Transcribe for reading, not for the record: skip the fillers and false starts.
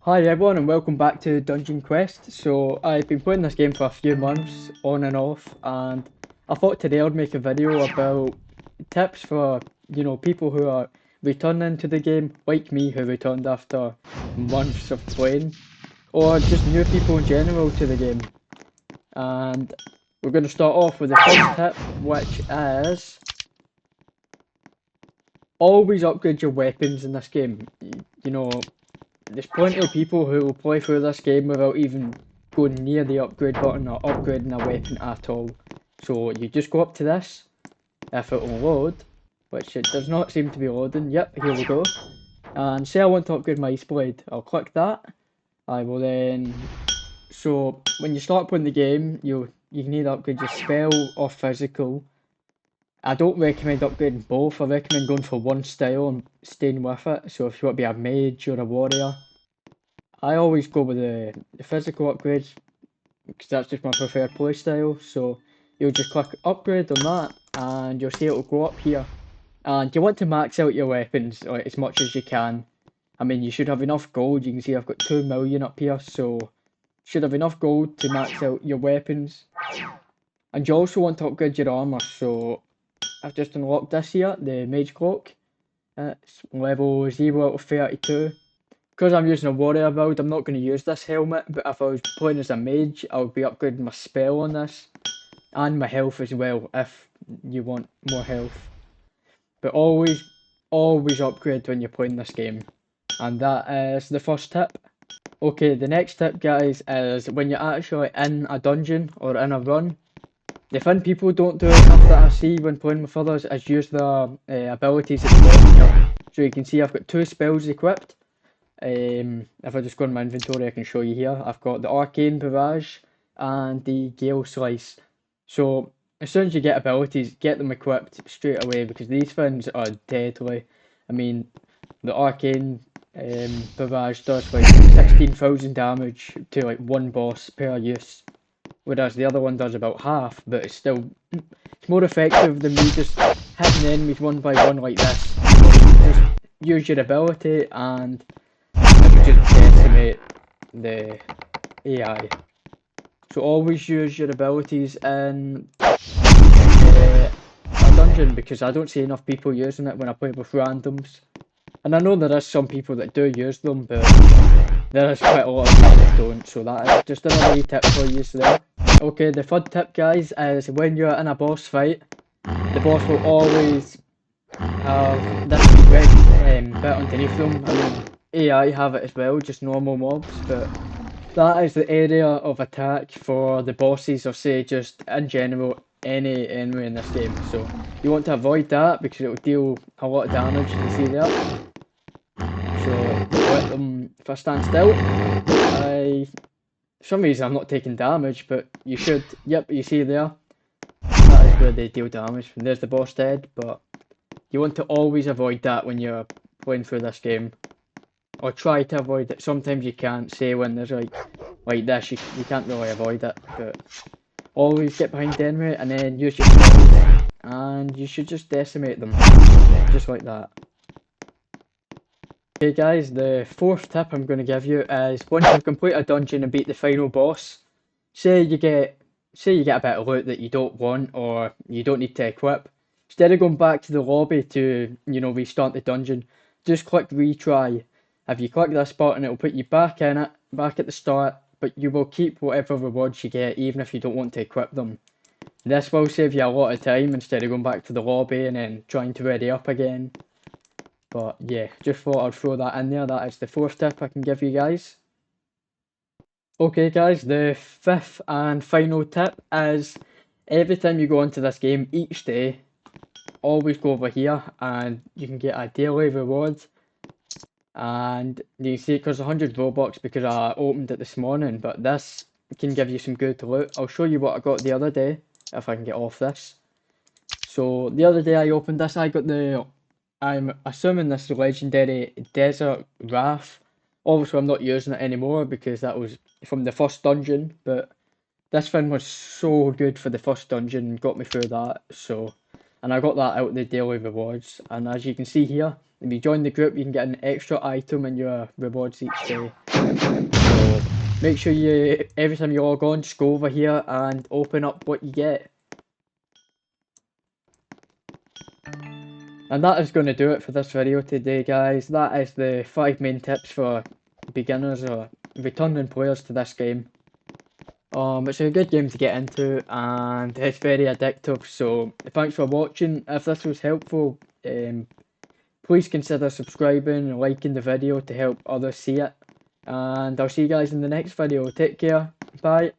Hi everyone and welcome back to Dungeon Quest. So I've been playing this game for a few months on and off, and I thought today I'd make a video about tips for people who are returning to the game, like me who returned after months of playing, or just new people in general to the game. And we're going to start off with the first tip, which is always upgrade your weapons in this game. You know, there's plenty of people who will play through this game without even going near the upgrade button or upgrading a weapon at all. So you just go up to this, if it will load, which it does not seem to be loading. Yep, here we go. And say I want to upgrade my East Blade. I'll click that. I will then. So when you start playing the game, you need to upgrade your spell or physical. I don't recommend upgrading both. I recommend going for one style and staying with it. So if you want to be a mage or a warrior, I always go with the physical upgrades because that's just my preferred playstyle. So you'll just click upgrade on that and you'll see it'll go up here. And you want to max out your weapons like, as much as you can. I mean, you should have enough gold. You can see I've got 2 million up here, so should have enough gold to max out your weapons. And you also want to upgrade your armor, so I've just unlocked this here, the Mage Cloak. It's level 0 out of 32. Because I'm using a warrior build, I'm not going to use this helmet, but if I was playing as a mage, I would be upgrading my spell on this. And my health as well, if you want more health. But always upgrade when you're playing this game. And that is the first tip. Okay, the next tip, guys, is when you're actually in a dungeon or in a run, the thing people don't do enough that I see when playing with others is use their abilities at the bottom here. So you can see I've got 2 spells equipped. If I just go in my inventory, I can show you here. I've got the Arcane Barrage and the Gale Slice. So as soon as you get abilities, get them equipped straight away because these things are deadly. I mean, the Arcane Barrage does like 16,000 damage to like one boss per use, whereas the other one does about half, but it's more effective than me just hitting enemies one by one like this. Just use your ability and it would just decimate the AI. So always use your abilities in a dungeon because I don't see enough people using it when I play with randoms. And I know there is some people that do use them, but there is quite a lot of people that don't, so that is just another wee tip for you there. Okay, the third tip, guys, is when you're in a boss fight, the boss will always have this red bit underneath them. I mean, AI have it as well, just normal mobs, but that is the area of attack for the bosses, or say just in general any enemy in this game. So you want to avoid that because it will deal a lot of damage. You can see there. So let them. If I stand still, for some reason I'm not taking damage, but you should. Yep, you see there. That is where they deal damage. And there's the boss dead, but you want to always avoid that when you're playing through this game. Or try to avoid it. Sometimes you can't, say when there's like this, you can't really avoid it. But always get behind the enemy and then use your skills, and you should just decimate them. Just like that. Okay guys, the fourth tip I'm going to give you is once you complete a dungeon and beat the final boss, say you get a bit of loot that you don't want or you don't need to equip, instead of going back to the lobby to, restart the dungeon, just click retry. If you click this button, it'll put you back in it, back at the start, but you will keep whatever rewards you get even if you don't want to equip them. This will save you a lot of time instead of going back to the lobby and then trying to ready up again. But yeah, just thought I'd throw that in there. That is the fourth tip I can give you guys. Okay guys, the fifth and final tip is every time you go into this game each day, always go over here and you can get a daily reward. And you can see it costs 100 Robux because I opened it this morning, but this can give you some good loot. I'll show you what I got the other day, if I can get off this. So the other day I opened this, I got I'm assuming this legendary Desert Wrath. Obviously I'm not using it anymore because that was from the first dungeon, but this thing was so good for the first dungeon, got me through that, so and I got that out of the daily rewards. And as you can see here, if you join the group, you can get an extra item in your rewards each day. So make sure you, every time you log on, just go over here and open up what you get. And that is going to do it for this video today, guys. That is the 5 main tips for beginners or returning players to this game. It's a good game to get into, and it's very addictive. So thanks for watching. If this was helpful, please consider subscribing and liking the video to help others see it. And I'll see you guys in the next video. Take care. Bye.